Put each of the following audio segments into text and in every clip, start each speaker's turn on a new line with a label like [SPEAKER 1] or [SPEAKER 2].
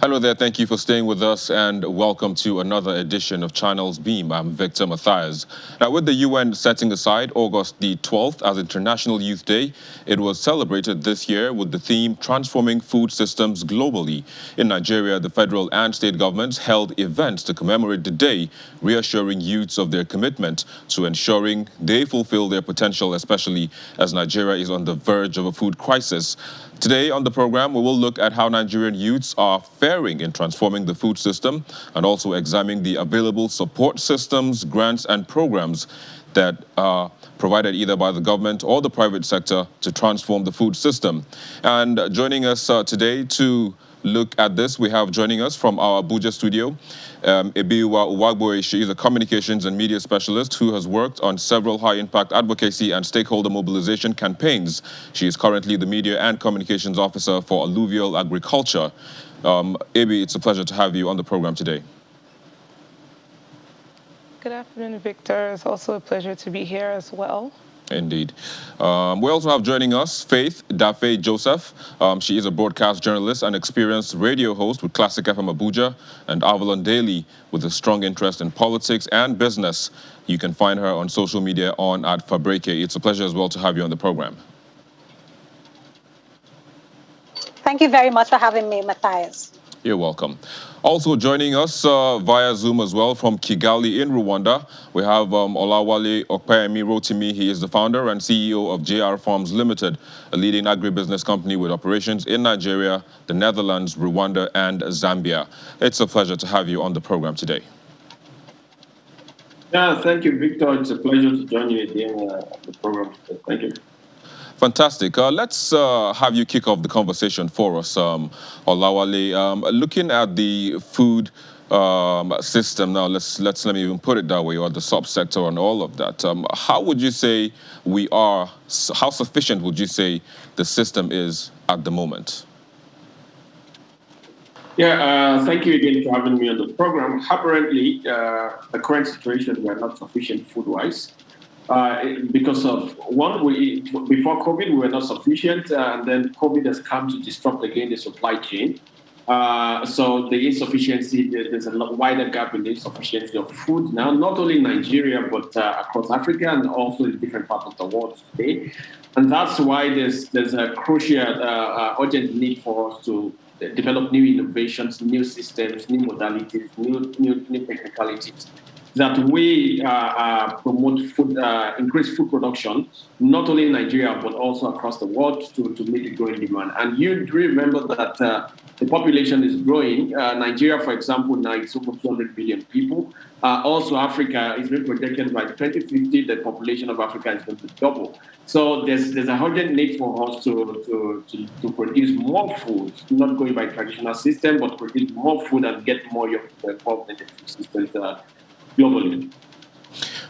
[SPEAKER 1] Hello there, thank you for staying with us and welcome to another edition of Channels Beam. I'm Victor Matthias. Now, with the UN setting aside August the 12th as International Youth Day, it was celebrated this year with the theme Transforming Food Systems Globally. In Nigeria, the federal and state governments held events to commemorate the day, reassuring youths of their commitment to ensuring they fulfill their potential, especially as Nigeria is on the verge of a food crisis. Today on the program, we will look at how Nigerian youths are faring in transforming the food system and also examine the available support systems, grants, and programs that are provided either by the government or the private sector to transform the food system. And joining us today to look at this, we have joining us from our Abuja studio, Ebiwa Uwagboe. She is a communications and media specialist who has worked on several high-impact advocacy and stakeholder mobilization campaigns. She is currently the media and communications officer for Alluvial Agriculture. Ebi, it's a pleasure to have you on the program today.
[SPEAKER 2] Good afternoon, Victor. It's also a pleasure to be here as well.
[SPEAKER 1] Indeed. We also have joining us Faith Dafe Joseph. She is a broadcast journalist and experienced radio host with Classic FM Abuja and Avalon Daily with a strong interest in politics and business. You can find her on social media on @Fabreke. It's a pleasure as well to have you on the program.
[SPEAKER 3] Thank you very much for having me, Matthias.
[SPEAKER 1] You're welcome. Also joining us via Zoom as well from Kigali in Rwanda, we have Olawale Okpeyemi Rotimi. He is the founder and CEO of JR Farms Limited, a leading agribusiness company with operations in Nigeria, the Netherlands, Rwanda, and Zambia. It's a pleasure to have you on the program today.
[SPEAKER 4] Yeah, thank you, Victor. It's a pleasure to join you again on the program. Thank you.
[SPEAKER 1] Fantastic. Let's have you kick off the conversation for us, Olawale. Looking at the food system now, let me even put it that way, or the subsector and all of that. How would you say we are? How sufficient would you say the system is at the moment?
[SPEAKER 4] Yeah, thank you again for having me on the program. Apparently, the current situation, we are not sufficient food-wise. Because of one, before COVID, we were not sufficient, and then COVID has come to disrupt again the supply chain. So the insufficiency, there's a wider gap in the insufficiency of food now, not only in Nigeria, but across Africa and also in different parts of the world today. And that's why there's a crucial, urgent need for us to develop new innovations, new systems, new modalities, new technicalities that we promote food, increase food production, not only in Nigeria, but also across the world to meet the growing demand. And you remember that the population is growing. Nigeria, for example, now it's over 200 million people. Also, Africa is being projected by 2050, the population of Africa is going to double. So there's a urgent need for us to produce more food, not going by traditional system, but produce more food and get more young people involved in the food systems globally.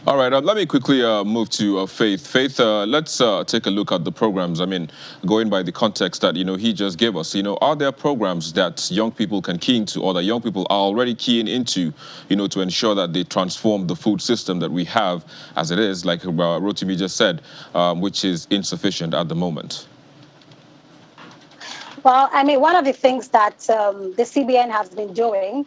[SPEAKER 1] All right, let me quickly move to Faith. Faith, let's take a look at the programs. I mean, going by the context that, he just gave us, are there programs that young people can key into or that young people are already keying into, to ensure that they transform the food system that we have as it is, like Rotimi just said, which is insufficient at the moment?
[SPEAKER 3] Well, I mean, one of the things that the CBN has been doing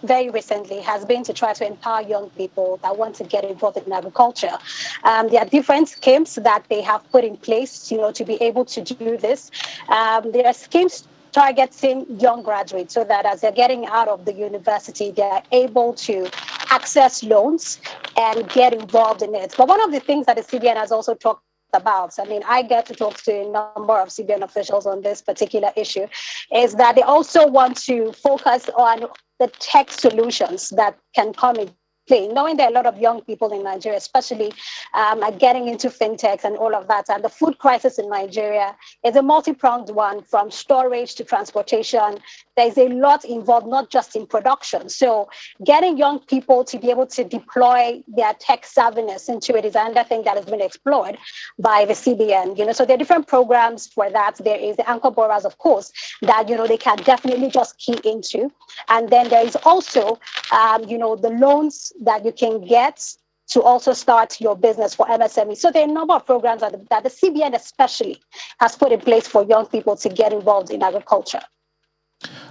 [SPEAKER 3] very recently has been to try to empower young people that want to get involved in agriculture. There are different schemes that they have put in place, to be able to do this. There are schemes targeting young graduates so that as they're getting out of the university, they're able to access loans and get involved in it. But one of the things that the CBN has also talked about, I mean, I get to talk to a number of CBN officials on this particular issue, is that they also want to focus on the tech solutions that can come in play, knowing that a lot of young people in Nigeria, especially, are getting into fintechs and all of that. And the food crisis in Nigeria is a multi-pronged one, from storage to transportation. There's a lot involved, not just in production. So getting young people to be able to deploy their tech savviness into it is another thing that has been explored by the CBN. So there are different programs for that. There is the anchor borrowers, of course, that, they can definitely just key into. And then there is also, the loans that you can get to also start your business for MSME. So there are a number of programs that the CBN especially has put in place for young people to get involved in agriculture.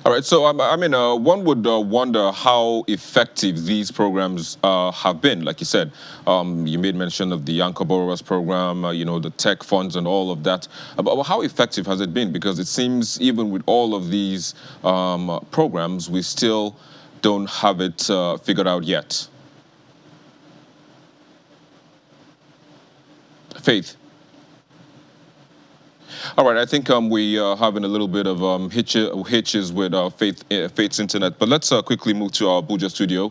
[SPEAKER 1] All right, so one would wonder how effective these programs have been. Like you said, you made mention of the Anchor Borrowers Program, the tech funds and all of that. But how effective has it been? Because it seems even with all of these programs, we still don't have it figured out yet. Faith. All right, I think we are having a little bit of hitches with Faith's internet, but let's quickly move to our Abuja studio,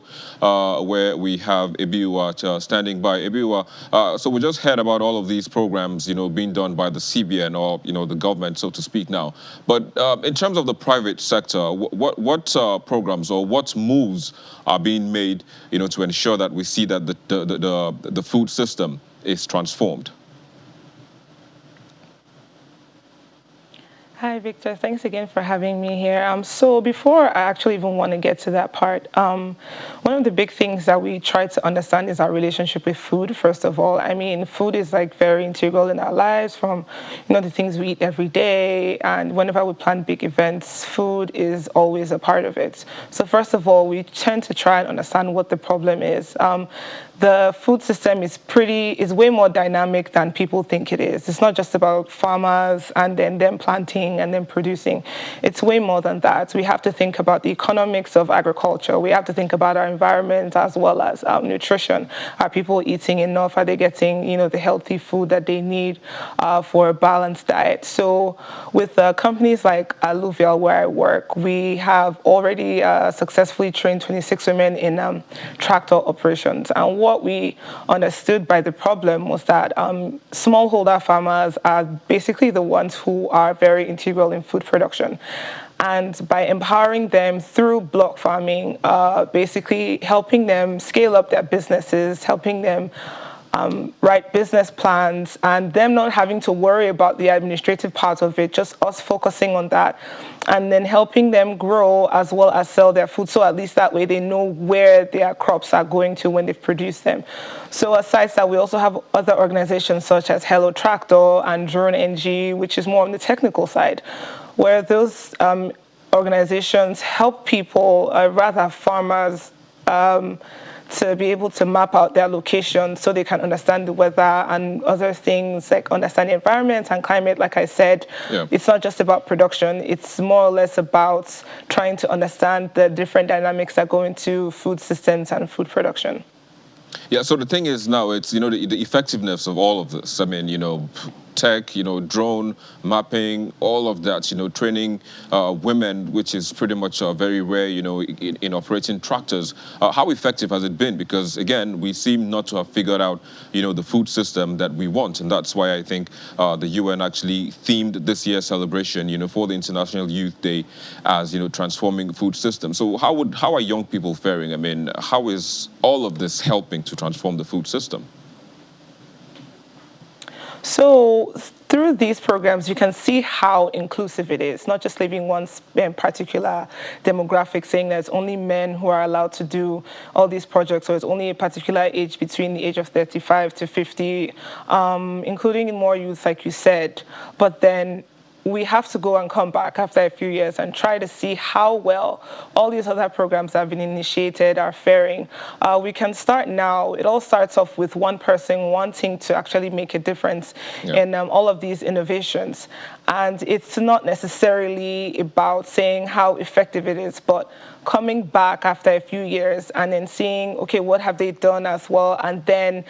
[SPEAKER 1] where we have Ebiwa standing by. Ebiwa, so we just heard about all of these programs, being done by the CBN or the government, so to speak now. But in terms of the private sector, what programs or what moves are being made, to ensure that we see that the food system is transformed?
[SPEAKER 2] Hi, Victor. Thanks again for having me here. So before I actually even want to get to that part, one of the big things that we try to understand is our relationship with food, first of all. I mean, food is like very integral in our lives, from, the things we eat every day. And whenever we plan big events, food is always a part of it. So first of all, we tend to try and understand what the problem is. The food system is way more dynamic than people think it is. It's not just about farmers and then them planting and then producing. It's way more than that. We have to think about the economics of agriculture. We have to think about our environment as well as nutrition. Are people eating enough? Are they getting, the healthy food that they need for a balanced diet? So with companies like Alluvial, where I work, we have already successfully trained 26 women in tractor operations. And what we understood by the problem was that smallholder farmers are basically the ones who are very integral in food production. And by empowering them through block farming, basically helping them scale up their businesses, helping them write business plans, and them not having to worry about the administrative part of it, just us focusing on that, and then helping them grow as well as sell their food. So at least that way they know where their crops are going to when they've produced them. So aside that, we also have other organizations such as Hello Tractor and Drone NG, which is more on the technical side, where those organizations help people, rather farmers, to be able to map out their location so they can understand the weather and other things, like understand the environment and climate. Like I said, It's not just about production. It's more or less about trying to understand the different dynamics that go into food systems and food production.
[SPEAKER 1] Yeah, so the thing is now, it's, the effectiveness of all of this. I mean, tech, drone mapping, all of that, training women, which is pretty much very rare, in operating tractors. How effective has it been? Because again, we seem not to have figured out, the food system that we want. And that's why I think the UN actually themed this year's celebration, for the International Youth Day as, transforming the food system. So how are young people faring? I mean, how is all of this helping to transform the food system?
[SPEAKER 2] So through these programs, you can see how inclusive it is, not just leaving one particular demographic, saying that it's only men who are allowed to do all these projects, or it's only a particular age between the age of 35 to 50, including more youth, like you said. But then we have to go and come back after a few years and try to see how well all these other programs that have been initiated are faring. We can start now. It all starts off with one person wanting to actually make a difference in all of these innovations. And it's not necessarily about saying how effective it is, but coming back after a few years and then seeing, okay, what have they done as well? And then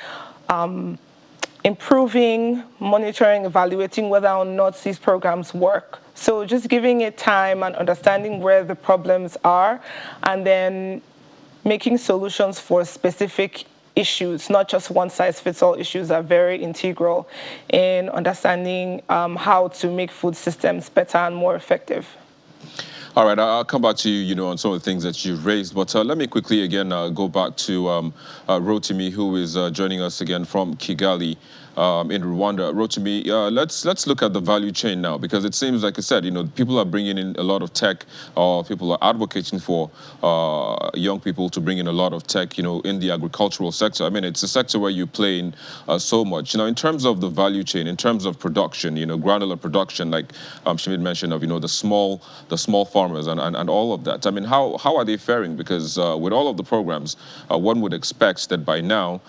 [SPEAKER 2] improving, monitoring, evaluating whether or not these programs work. So just giving it time and understanding where the problems are, and then making solutions for specific issues, not just one-size-fits-all issues, are very integral in understanding how to make food systems better and more effective.
[SPEAKER 1] All right, I'll come back to you, on some of the things that you've raised. But let me quickly again go back to Rotimi, who is joining us again from Kigali. in Rwanda. Rotimi, let's look at the value chain now, because it seems, like I said, people are bringing in a lot of tech, or people are advocating for young people to bring in a lot of tech, in the agricultural sector. I mean, it's a sector where you play in so much. In terms of the value chain, in terms of production, granular production, like Shamid mentioned, of the small farmers and all of that. I mean, how are they faring? Because with all of the programs, one would expect that by now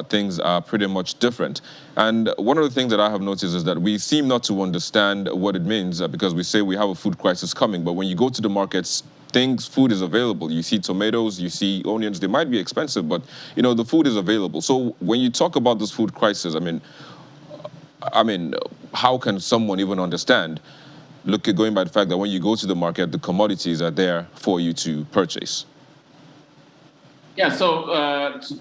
[SPEAKER 1] things are pretty much different. And one of the things that I have noticed is that we seem not to understand what it means, because we say we have a food crisis coming, but when you go to the markets, food is available. You see tomatoes, you see onions. They might be expensive, but the food is available. So when you talk about this food crisis, I mean, how can someone even understand? Going by the fact that when you go to the market, the commodities are there for you to purchase.
[SPEAKER 4] Yeah. So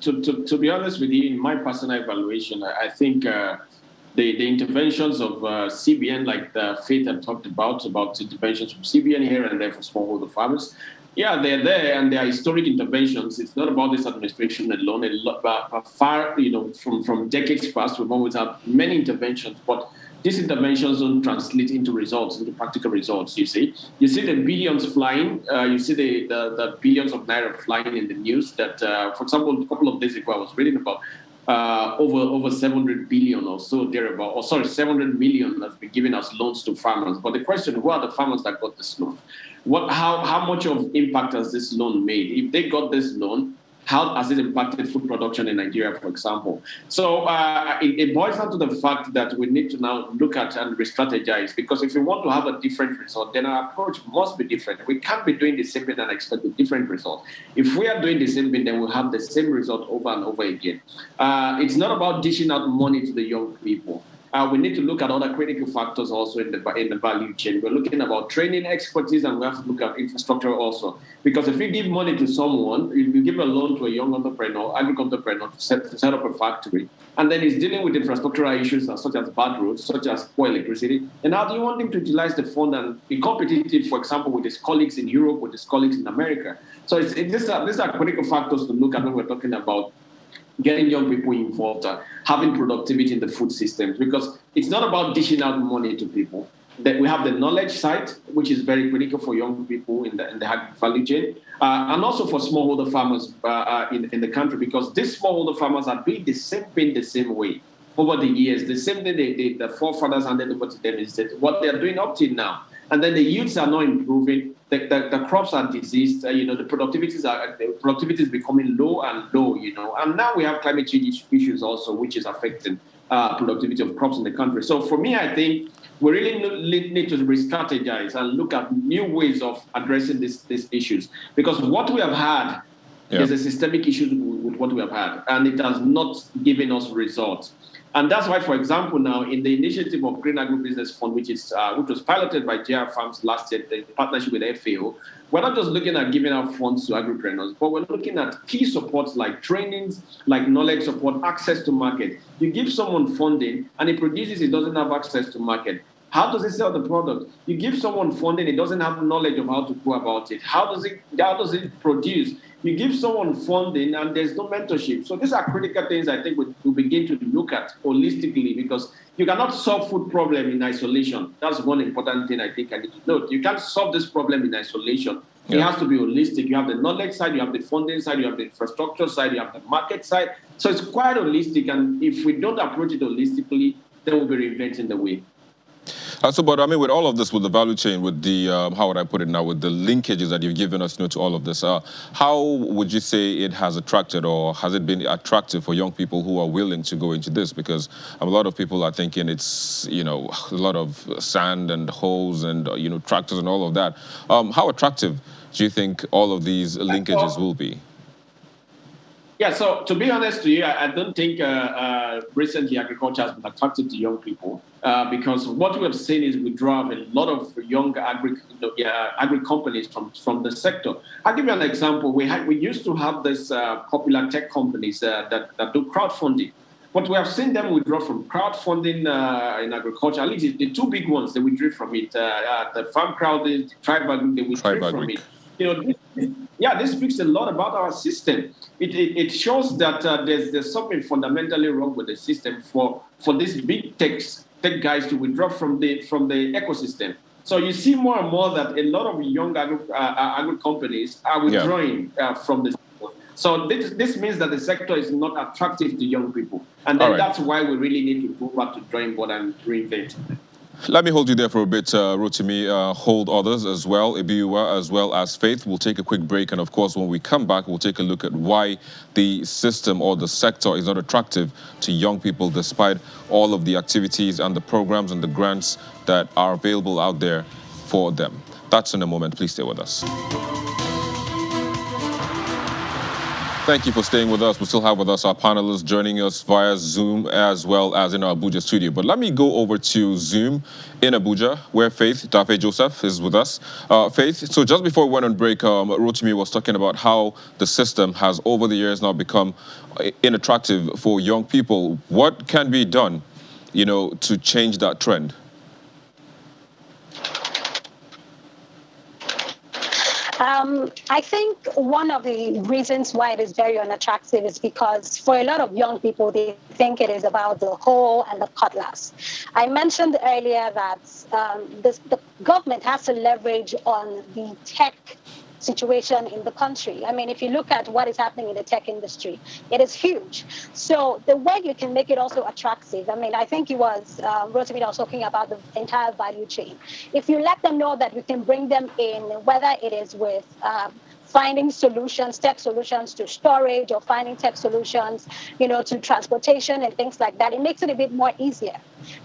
[SPEAKER 4] to be honest with you, in my personal evaluation, I think the interventions of CBN, like the Faith had talked about interventions from CBN here and there for smallholder farmers. Yeah, they're there, and they are historic interventions. It's not about this administration alone. Far, from decades past, we've always had many interventions, but these interventions don't translate into results, into practical results. You see the billions flying. You see the billions of naira flying in the news. That, for example, a couple of days ago, I was reading about over 700 billion or so thereabout, 700 million has been given as loans to farmers. But the question: who are the farmers that got this loan? How much of impact has this loan made? If they got this loan, how has it impacted food production in Nigeria, for example? So it boils down to the fact that we need to now look at and re-strategize, because if we want to have a different result, then our approach must be different. We can't be doing the same thing and expect a different result. If we are doing the same thing, then we'll have the same result over and over again. It's not about dishing out money to the young people. We need to look at other critical factors also in the value chain. We're looking about training, expertise, and we have to look at infrastructure also. Because if you give money to someone, if you give a loan to a young entrepreneur, agri-entrepreneur to set up a factory, and then he's dealing with infrastructural issues such as bad roads, such as poor electricity, then how do you want him to utilize the fund and be competitive, for example, with his colleagues in Europe, with his colleagues in America? So these are critical factors to look at when we're talking about getting young people involved, having productivity in the food systems, because it's not about dishing out money to people. That we have the knowledge side, which is very critical for young people in the value chain, and also for smallholder farmers in the country, because these smallholder farmers are doing the same thing the same way over the years. The same thing the forefathers handed over to them is what they're doing up till now. And then the yields are not improving. The crops are diseased. The productivity is becoming low and low. And now we have climate change issues also, which is affecting productivity of crops in the country. So for me, I think we really need to re-strategize and look at new ways of addressing these issues, because what we have had is a systemic issue with what we have had, and it has not given us results. And that's why, for example, now in the initiative of Green Agribusiness Fund, which was piloted by JR Farms last year, in partnership with FAO, we're not just looking at giving out funds to agripreneurs, but we're looking at key supports like trainings, like knowledge support, access to market. You give someone funding and it produces, it doesn't have access to market. How does it sell the product? You give someone funding, it doesn't have knowledge of how to go about it. How does it produce? You give someone funding and there's no mentorship. So these are critical things I think we begin to look at holistically, because you cannot solve food problem in isolation. That's one important thing I think I need to note. You can't solve this problem in isolation. It has to be holistic. You have the knowledge side, you have the funding side, you have the infrastructure side, you have the market side. So it's quite holistic. And if we don't approach it holistically, then we'll be reinventing the wheel.
[SPEAKER 1] But I mean, with all of this, with the value chain, with the, how would I put it now, with the linkages that you've given us, to all of this, how would you say it has attracted, or has it been attractive for young people who are willing to go into this? Because a lot of people are thinking it's, a lot of sand and holes and, tractors and all of that. How attractive do you think all of these linkages will be?
[SPEAKER 4] Yeah, so to be honest with you, I don't think recently agriculture has been attractive to young people, because what we have seen is withdrawal of a lot of young agri companies from the sector. I'll give you an example. We used to have this popular tech companies that do crowdfunding. But we have seen them withdraw from crowdfunding in agriculture. At least the two big ones, they withdrew from it. The Farm Crowd, the Tribe Agri, they withdrew from it. yeah, this speaks a lot about our system. It shows that there's something fundamentally wrong with the system for these big tech guys to withdraw from the ecosystem. So you see more and more that a lot of young agri companies are withdrawing from the sector. So this means that the sector is not attractive to young people. And then that's why we really need to go back to drawing board and reinvent.
[SPEAKER 1] Let me hold you there for a bit, Rotimi. Hold others as well, Ibiua as well as Faith. We'll take a quick break, and of course, when we come back, we'll take a look at why the system or the sector is not attractive to young people, despite all of the activities and the programs and the grants that are available out there for them. That's in a moment. Please stay with us. Thank you for staying with us. We still have with us our panelists joining us via Zoom as well as in our Abuja studio. But let me go over to Zoom in Abuja, where Faith Dafe Joseph is with us. Faith, so just before we went on break, Rotimi was talking about how the system has over the years now become unattractive for young people. What can be done, to change that trend?
[SPEAKER 3] I think one of the reasons why it is very unattractive is because for a lot of young people, they think it is about the hoe and the cutlass. I mentioned earlier that the government has to leverage on the tech situation in the country. I mean, if you look at what is happening in the tech industry, it is huge. So the way you can make it also attractive, I mean, I think it was Rotimi was talking about the entire value chain. If you let them know that you can bring them in, whether it is with finding solutions, tech solutions to storage, or finding tech solutions, to transportation and things like that, it makes it a bit more easier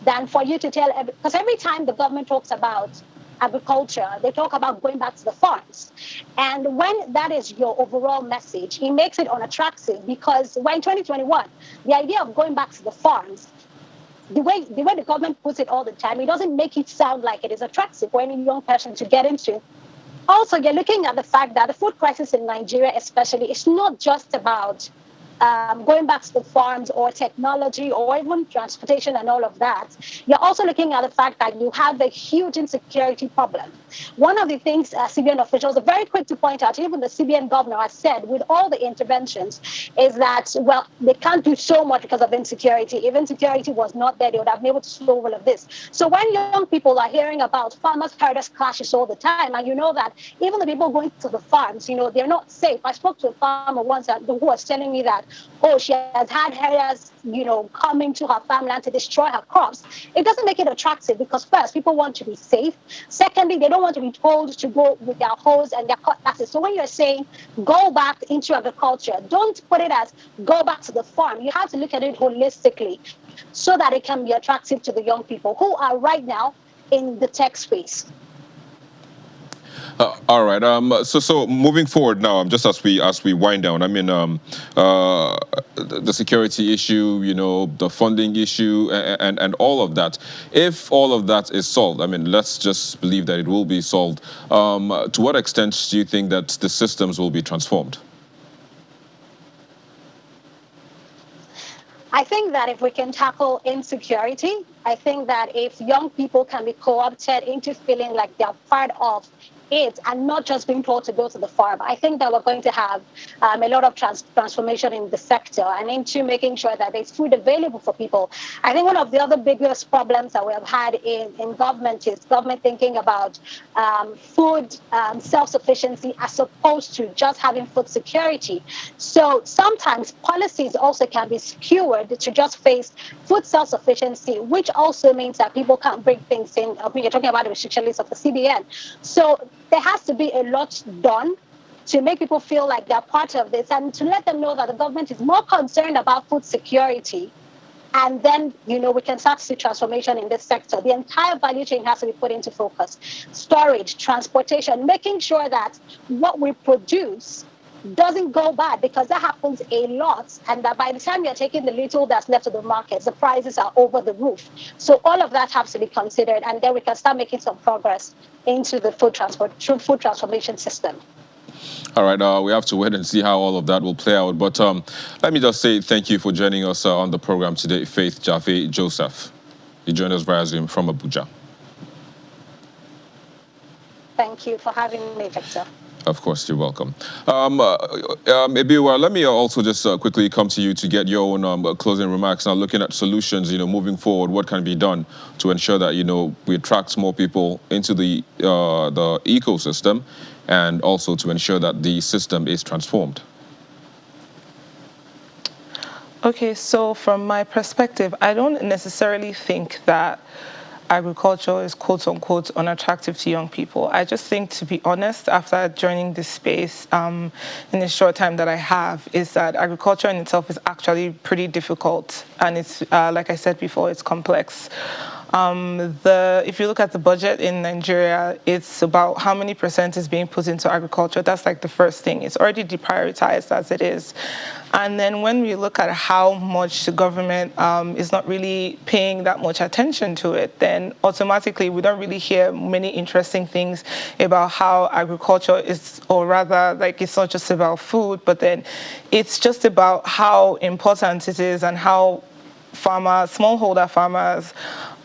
[SPEAKER 3] than for you to tell, because every time the government talks about agriculture, they talk about going back to the farms. And when that is your overall message, it makes it unattractive, because when in 2021, the idea of going back to the farms, the way the government puts it all the time, it doesn't make it sound like it is attractive for any young person to get into. Also, you're looking at the fact that the food crisis in Nigeria especially is not just about going back to the farms or technology or even transportation and all of that. You're also looking at the fact that you have a huge insecurity problem. One of the things CBN officials are very quick to point out, even the CBN governor has said with all the interventions, is that, well, they can't do so much because of insecurity. If insecurity was not there, they would have been able to solve all of this. So when young people are hearing about farmers-herders clashes all the time, and you know that even the people going to the farms, they're not safe. I spoke to a farmer once who was telling me that, she has had herders, coming to her farmland to destroy her crops. It doesn't make it attractive, because first, people want to be safe. Secondly, they don't want to be told to go with their hoes and their cutlasses. So when you're saying go back into agriculture, don't put it as go back to the farm. You have to look at it holistically so that it can be attractive to the young people who are right now in the tech space.
[SPEAKER 1] All right. So moving forward now, just as we wind down, I mean, the security issue, the funding issue, and all of that. If all of that is solved, I mean, let's just believe that it will be solved. To what extent do you think that the systems will be transformed?
[SPEAKER 3] I think that if we can tackle insecurity, I think that if young people can be co-opted into feeling like they're part of it and not just being told to go to the farm, I think that we're going to have a lot of transformation in the sector and into making sure that there's food available for people. I think one of the other biggest problems that we have had in government is government thinking about food self-sufficiency as opposed to just having food security. So sometimes policies also can be skewed to just face food self-sufficiency, which also means that people can't bring things in. You're talking about the restriction list of the CBN. So there has to be a lot done to make people feel like they're part of this and to let them know that the government is more concerned about food security. And then, we can start to see transformation in this sector. The entire value chain has to be put into focus. Storage, transportation, making sure that what we produce doesn't go bad, because that happens a lot, and that by the time you're taking the little that's left of the market, the prices are over the roof. So all of that has to be considered, and then we can start making some progress into the food transformation system.
[SPEAKER 1] All right, we have to wait and see how all of that will play out. But let me just say thank you for joining us on the program today, Faith Dafe Joseph. You joined us via Zoom from Abuja.
[SPEAKER 3] Thank you for having me, Victor.
[SPEAKER 1] Of course, you're welcome. Ibiwa, let me also just quickly come to you to get your own closing remarks. Now, looking at solutions, moving forward, what can be done to ensure that, we attract more people into the ecosystem, and also to ensure that the system is transformed?
[SPEAKER 2] Okay, so from my perspective, I don't necessarily think that agriculture is quote unquote unattractive to young people. I just think, to be honest, after joining this space in the short time that I have, is that agriculture in itself is actually pretty difficult, and it's like I said before, it's complex. If you look at the budget in Nigeria, it's about how many percent is being put into agriculture. That's like the first thing. It's already deprioritized as it is. And then when we look at how much the government is not really paying that much attention to it, then automatically we don't really hear many interesting things about how agriculture is, or rather, like, it's not just about food, but then it's just about how important it is and how smallholder farmers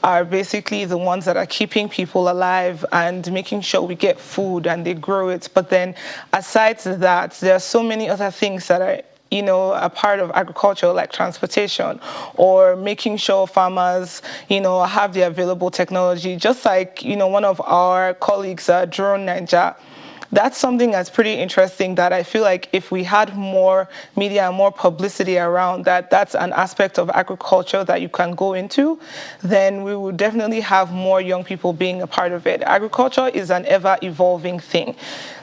[SPEAKER 2] are basically the ones that are keeping people alive and making sure we get food and they grow it. But then aside to that, there are so many other things that are a part of agriculture, like transportation, or making sure farmers, have the available technology. Just like, one of our colleagues, Drone Ninja, that's something that's pretty interesting, that I feel like if we had more media and more publicity around that, that's an aspect of agriculture that you can go into, then we would definitely have more young people being a part of it. Agriculture is an ever-evolving thing.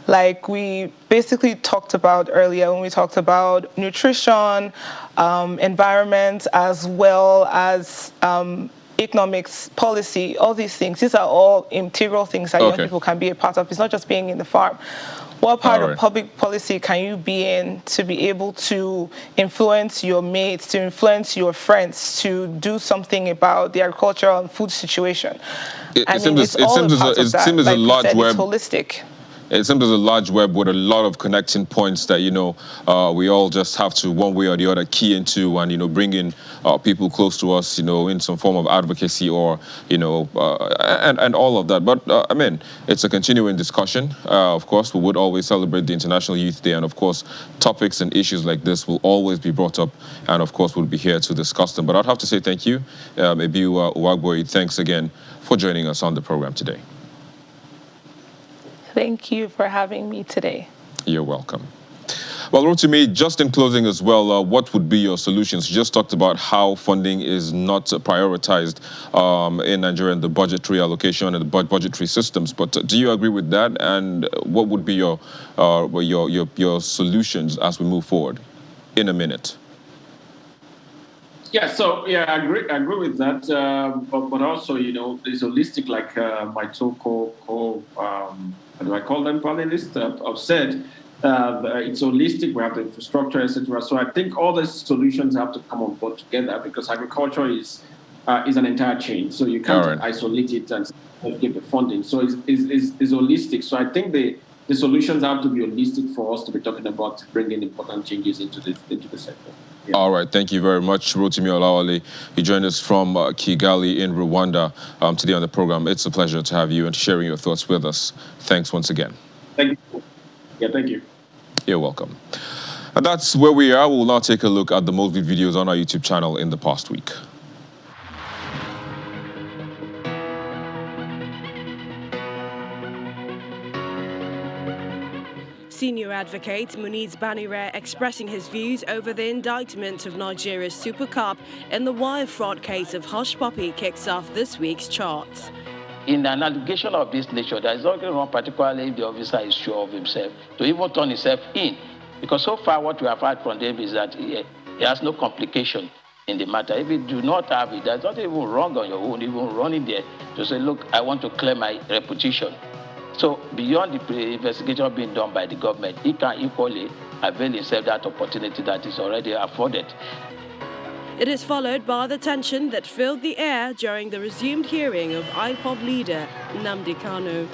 [SPEAKER 2] Like we basically talked about earlier when we talked about nutrition, environment, as well as economics, policy, all these things. These are all integral things that young people can be a part of. It's not just being in the farm. What part of public policy can you be in to be able to influence your mates, to influence your friends, to do something about the agricultural and food situation?
[SPEAKER 1] It seems as a large web.
[SPEAKER 2] It's holistic.
[SPEAKER 1] It seems there's a large web with a lot of connecting points that, we all just have to, one way or the other, key into and, bring in people close to us, in some form of advocacy or, and all of that. But, it's a continuing discussion. Of course, we would always celebrate the International Youth Day. And, of course, topics and issues like this will always be brought up. And, of course, we'll be here to discuss them. But I'd have to say thank you. Ibiwa Uwagboyi, thanks again for joining us on the program today.
[SPEAKER 2] Thank you for having me today.
[SPEAKER 1] You're welcome. Well, Rotimi, just in closing as well, what would be your solutions? You just talked about how funding is not prioritized in Nigeria in the budgetary allocation and the budgetary systems. But do you agree with that? And what would be your solutions as we move forward? In a minute.
[SPEAKER 4] Yeah, so I agree with that. But also, it's holistic, like my two how do I call them, panelists have said. It's holistic. We have the infrastructure, etc. So I think all the solutions have to come on board together, because agriculture is an entire chain. So you can't isolate it and give the funding. So it's holistic. So I think the solutions have to be holistic for us to be talking about bringing important changes into the sector. Yeah.
[SPEAKER 1] All right, thank you very much, Rotimi Olawale. You joined us from Kigali in Rwanda today on the program. It's a pleasure to have you and sharing your thoughts with us. Thanks once again.
[SPEAKER 4] Thank you. Yeah, thank you.
[SPEAKER 1] You're welcome. And that's where we are. We'll now take a look at the most viewed videos on our YouTube channel in the past week.
[SPEAKER 5] Senior advocate Muniz Banire expressing his views over the indictment of Nigeria's Super Cup in the wire fraud case of Hush Puppy kicks off this week's charts.
[SPEAKER 6] In an allegation of this nature, there is nothing wrong, particularly if the officer is sure of himself, to even turn himself in. Because so far what we have heard from them is that he has no complication in the matter. If you do not have it, there's nothing even wrong on your own, even running there to say, look, I want to clear my reputation. So beyond the investigation being done by the government, he can equally avail himself that opportunity that is already afforded.
[SPEAKER 5] It is followed by the tension that filled the air during the resumed hearing of IPOB leader Nnamdi Kanu.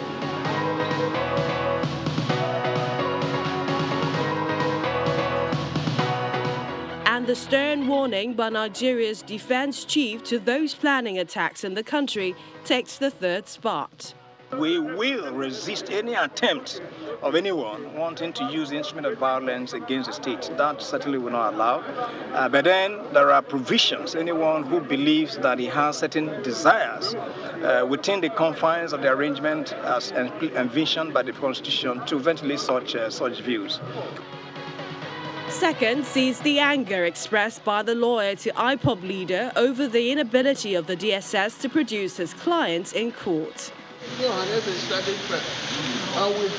[SPEAKER 5] And the stern warning by Nigeria's defense chief to those planning attacks in the country takes the third spot.
[SPEAKER 7] We will resist any attempt of anyone wanting to use the instrument of violence against the state. That certainly will not allow. But then there are provisions. Anyone who believes that he has certain desires within the confines of the arrangement as envisioned by the Constitution to ventilate such views.
[SPEAKER 5] Second sees the anger expressed by the lawyer to IPOB leader over the inability of the DSS to produce his clients in court.
[SPEAKER 8] And we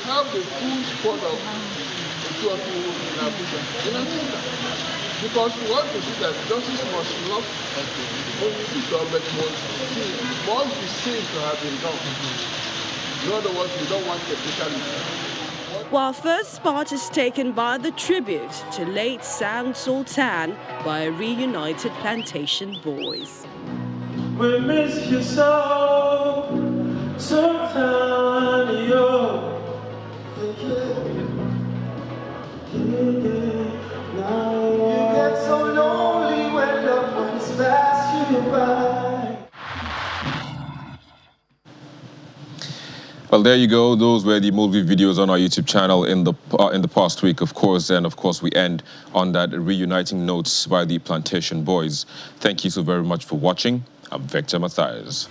[SPEAKER 8] have the full support of the two of you in Abuja. Because we want to see that justice must not only be done, but must be seen to have been done. In other words, we don't want technicality.
[SPEAKER 5] While first part is taken by the tribute to late Sam Sultan by a reunited Plantation Boys.
[SPEAKER 9] We miss you so, Sultan, yo. You get so lonely when loved ones pass you by.
[SPEAKER 1] Well, there you go. Those were the movie videos on our YouTube channel in the past week, of course. And of course, we end on that reuniting notes by the Plantation Boys. Thank you so very much for watching. I'm Victor Matthias.